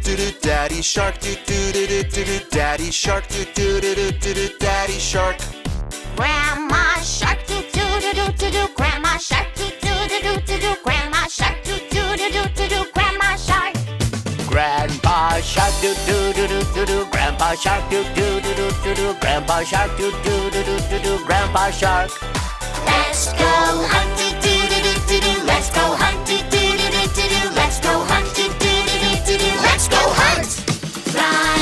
do do. Daddy shark do do do do do do. Daddy shark do do do do do do. Daddy shark. Grandma shark do do do do do do. Grandma shark do do do do do do. Grandma shark do do do do do do. Grandma shark. Grandpa shark do do do do do do. Grandpa shark do do do do do do. Grandpa shark do do do do do do. Grandpa shark. Let's go hunt do do do do do do. Let's go hunt do do do do do do. Let's go hunt do do do do do do. Let's go hunt. Fly